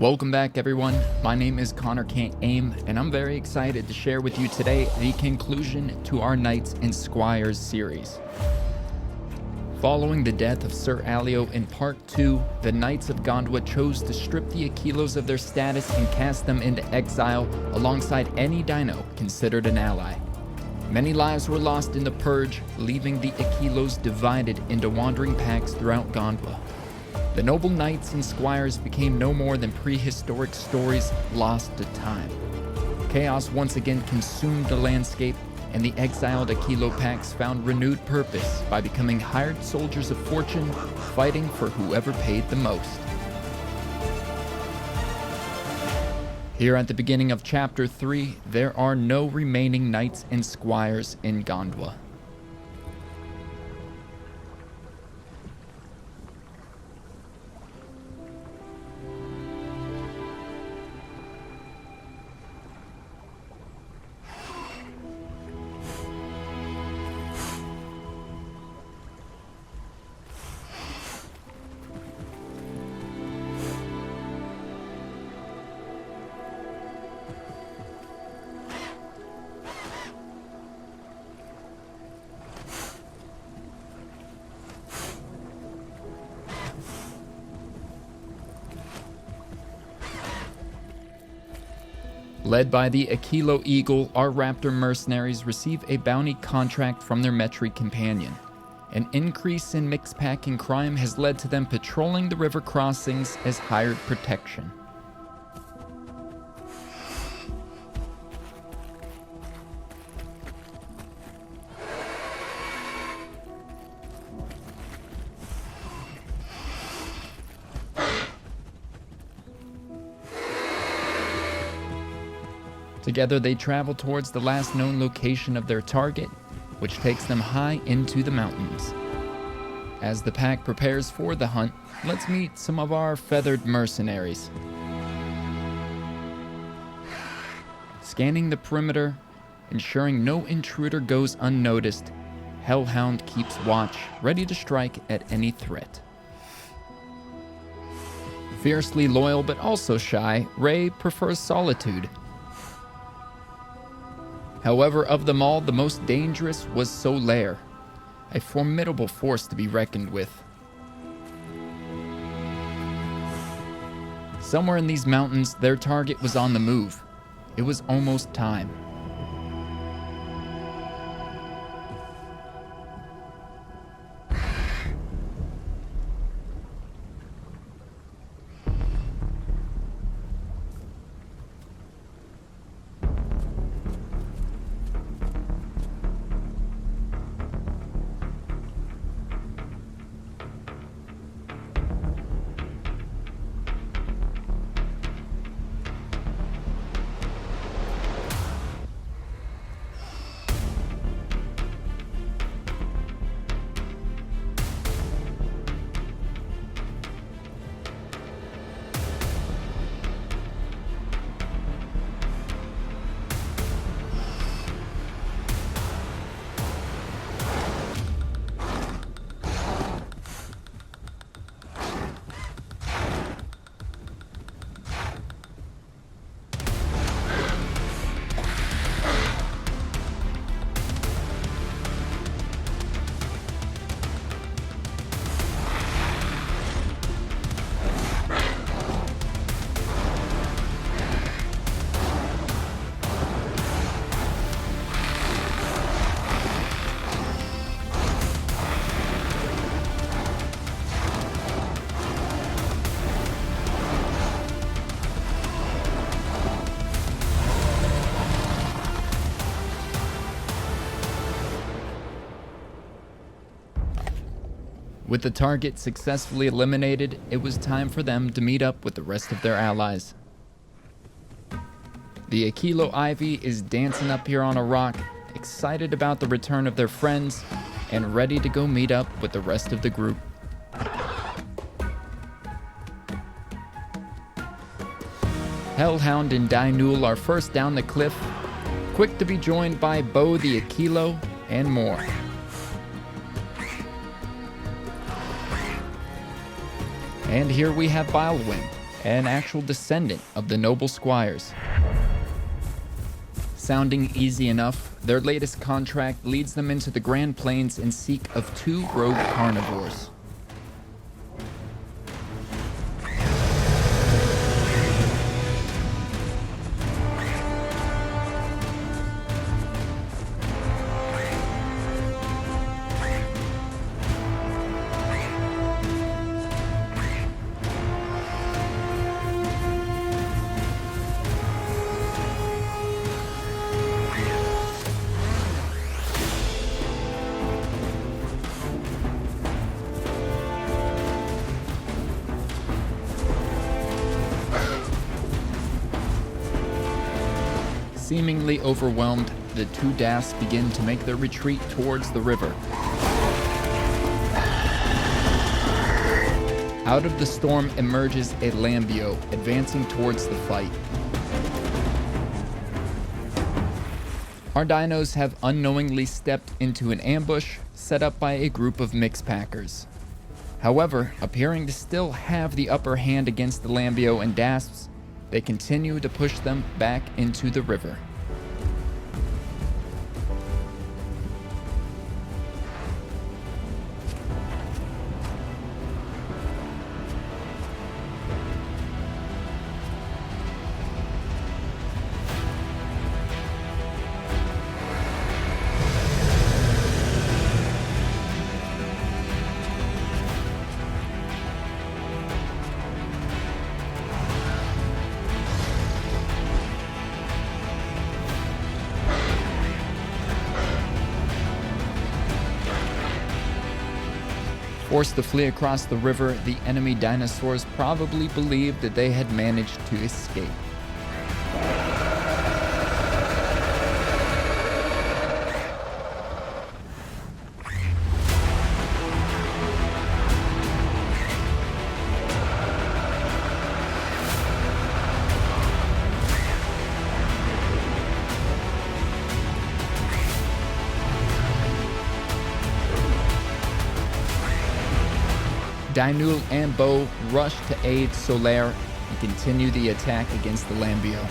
Welcome back, everyone. My name is ConnorCantAim, and I'm very excited to share with you today the conclusion to our Knights and Squires series. Following the death of Sir Alio in Part 2, the Knights of Gondwa chose to strip the Aquilos of their status and cast them into exile alongside any dino considered an ally. Many lives were lost in the purge, leaving the Aquilos divided into wandering packs throughout Gondwa. The noble knights and squires became no more than prehistoric stories lost to time. Chaos once again consumed the landscape, and the exiled Aquilo packs found renewed purpose by becoming hired soldiers of fortune, fighting for whoever paid the most. Here at the beginning of Chapter 3, there are no remaining knights and squires in Gondwa. Led by the Aquilo Eagle, our Raptor mercenaries receive a bounty contract from their Metri companion. An increase in mixed packing crime has led to them patrolling the river crossings as hired protection. Together they travel towards the last known location of their target, which takes them high into the mountains. As the pack prepares for the hunt, let's meet some of our feathered mercenaries. Scanning the perimeter, ensuring no intruder goes unnoticed, Hellhound keeps watch, ready to strike at any threat. Fiercely loyal but also shy, Ray prefers solitude. However, of them all, the most dangerous was Solaire, a formidable force to be reckoned with. Somewhere in these mountains, their target was on the move. It was almost time. With the target successfully eliminated, it was time for them to meet up with the rest of their allies. The Aquilo Ivy is dancing up here on a rock, excited about the return of their friends, and ready to go meet up with the rest of the group. Hellhound and Dinoul are first down the cliff, quick to be joined by Bo the Aquilo and more. And here we have Bilewing, an actual descendant of the noble Squires. Sounding easy enough, their latest contract leads them into the Grand Plains in seek of 2 rogue carnivores. Seemingly overwhelmed, the 2 Dasps begin to make their retreat towards the river. Out of the storm emerges a Lambio, advancing towards the fight. Our dinos have unknowingly stepped into an ambush set up by a group of mixpackers. However, appearing to still have the upper hand against the Lambio and Dasps, they continue to push them back into the river. Forced to flee across the river, the enemy dinosaurs probably believed that they had managed to escape. Dinosaur and Bo rush to aid Solaire and continue the attack against the Lambio.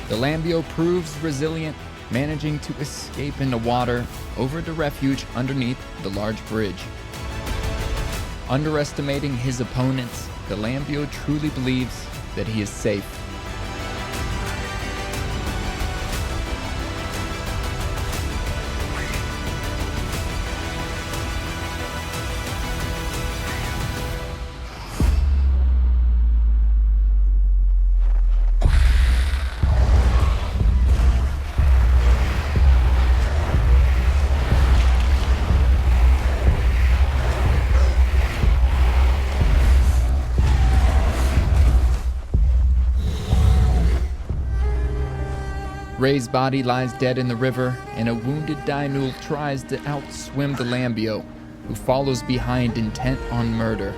The Lambio proves resilient, managing to escape in the water over the refuge underneath the large bridge. Underestimating his opponents, the Lambio truly believes that he is safe. Ray's body lies dead in the river, and a wounded Dinosaur tries to outswim the Lambio, who follows behind intent on murder.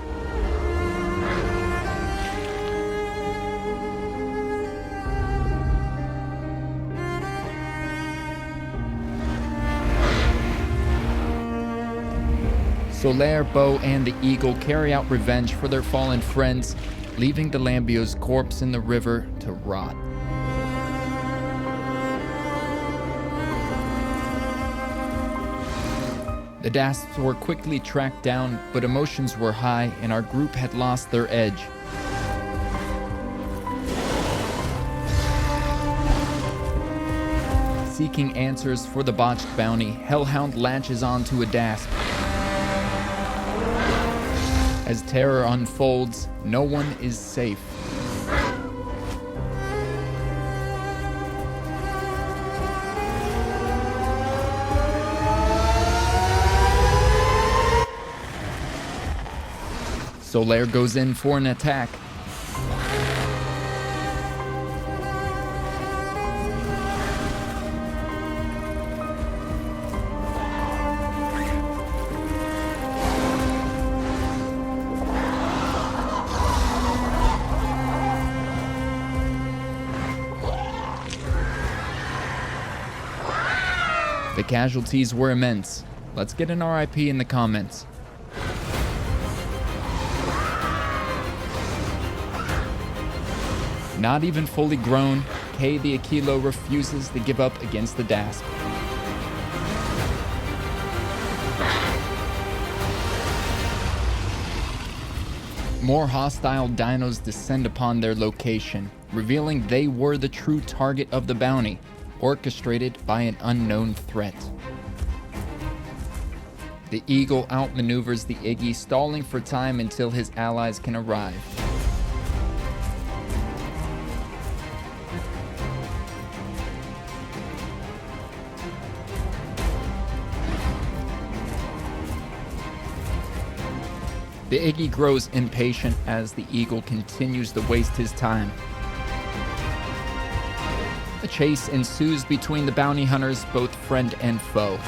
Solaire, Bo, and the Eagle carry out revenge for their fallen friends, leaving the Lambio's corpse in the river to rot. The Dasps were quickly tracked down, but emotions were high and our group had lost their edge. Seeking answers for the botched bounty, Hellhound latches onto a Dasp. As terror unfolds, no one is safe. Solaire goes in for an attack. The casualties were immense. Let's get an RIP in the comments. Not even fully grown, K the Aquilo refuses to give up against the Dasp. More hostile dinos descend upon their location, revealing they were the true target of the bounty, orchestrated by an unknown threat. The Eagle outmaneuvers the Iggy, stalling for time until his allies can arrive. The Iggy grows impatient as the Eagle continues to waste his time. A chase ensues between the bounty hunters, both friend and foe.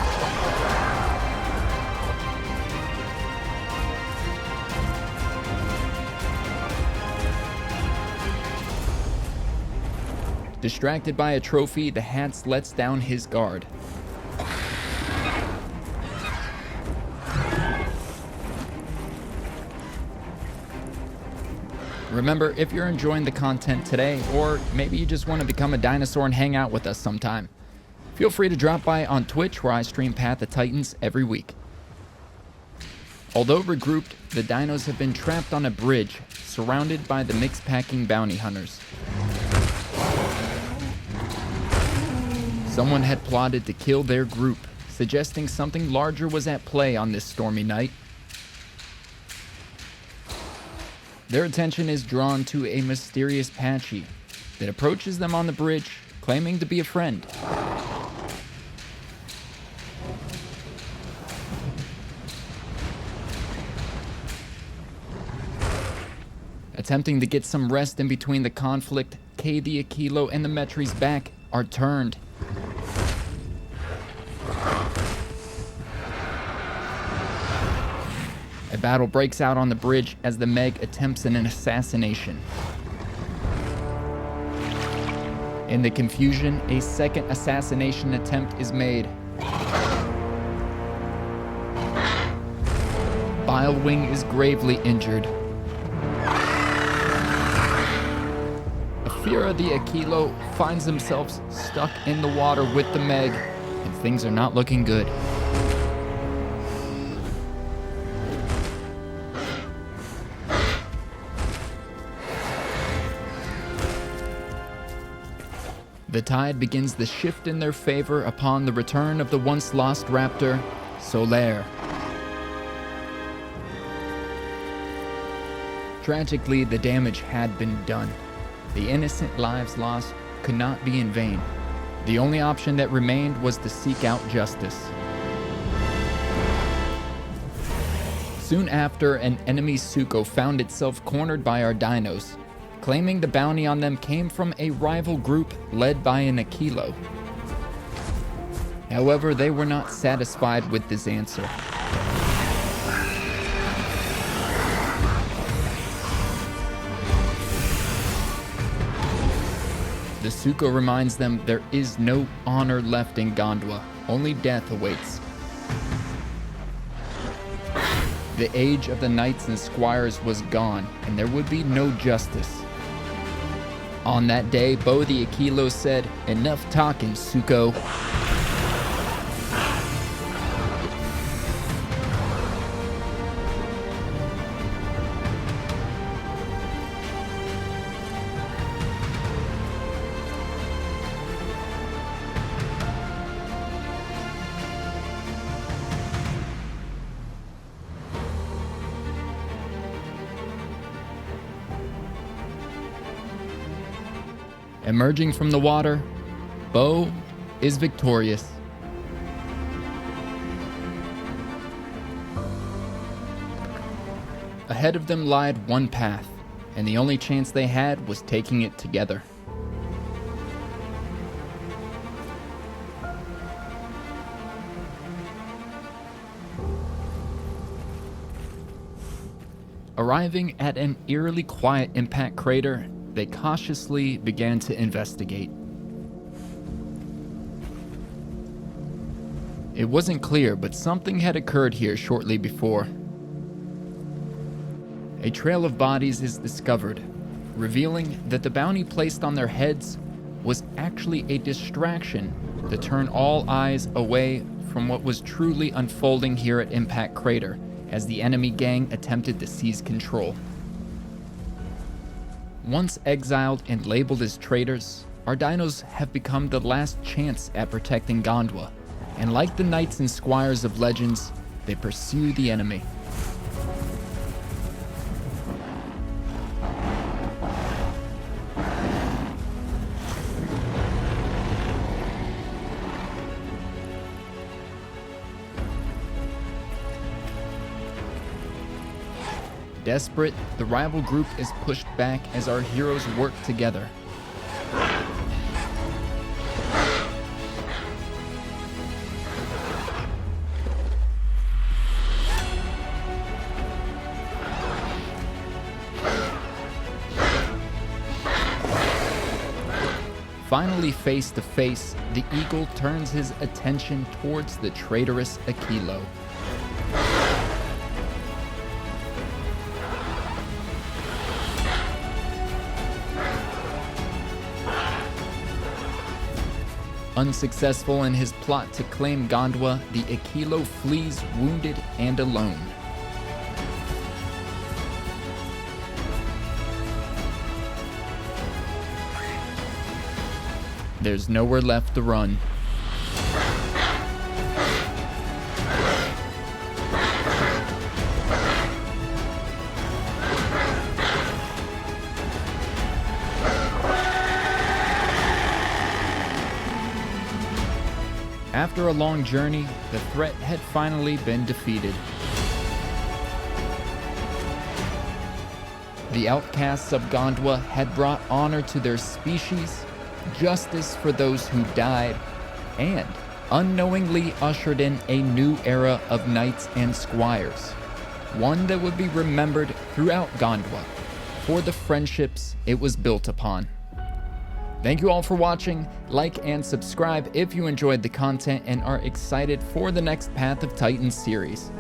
Distracted by a trophy, the Hats lets down his guard. Remember, if you're enjoying the content today, or maybe you just want to become a dinosaur and hang out with us sometime, feel free to drop by on Twitch, where I stream Path of Titans every week. Although regrouped, the dinos have been trapped on a bridge, surrounded by the mix-packing bounty hunters. Someone had plotted to kill their group, suggesting something larger was at play on this stormy night. Their attention is drawn to a mysterious Patchy that approaches them on the bridge, claiming to be a friend. Attempting to get some rest in between the conflict, K the Aquilo and the Metri's back are turned. A battle breaks out on the bridge as the Meg attempts an assassination. In the confusion, a second assassination attempt is made. Bilewing is gravely injured. Afira the Aquilo finds themselves stuck in the water with the Meg, and things are not looking good. The tide begins to shift in their favor upon the return of the once lost raptor, Solaire. Tragically, the damage had been done. The innocent lives lost could not be in vain. The only option that remained was to seek out justice. Soon after, an enemy Suko found itself cornered by our dinos, claiming the bounty on them came from a rival group led by an Aquilo. However, they were not satisfied with this answer. The Suko reminds them there is no honor left in Gondwa, only death awaits. The age of the Knights and Squires was gone, and there would be no justice. On that day, Bo the Aquilo said, "Enough talking, Suko." Emerging from the water, Bo is victorious. Ahead of them lied one path, and the only chance they had was taking it together. Arriving at an eerily quiet impact crater, they cautiously began to investigate. It wasn't clear, but something had occurred here shortly before. A trail of bodies is discovered, revealing that the bounty placed on their heads was actually a distraction to turn all eyes away from what was truly unfolding here at Impact Crater as the enemy gang attempted to seize control. Once exiled and labeled as traitors, our dinos have become the last chance at protecting Gondwa, and like the knights and squires of legends, they pursue the enemy. Desperate, the rival group is pushed back as our heroes work together. Finally face to face, the eagle turns his attention towards the traitorous Aquilo. Unsuccessful in his plot to claim Gondwa, the Aquilo flees wounded and alone. There's nowhere left to run. After a long journey, the threat had finally been defeated. The outcasts of Gondwa had brought honor to their species, justice for those who died, and unknowingly ushered in a new era of knights and squires, one that would be remembered throughout Gondwa for the friendships it was built upon. Thank you all for watching. Like and subscribe if you enjoyed the content and are excited for the next Path of Titans series.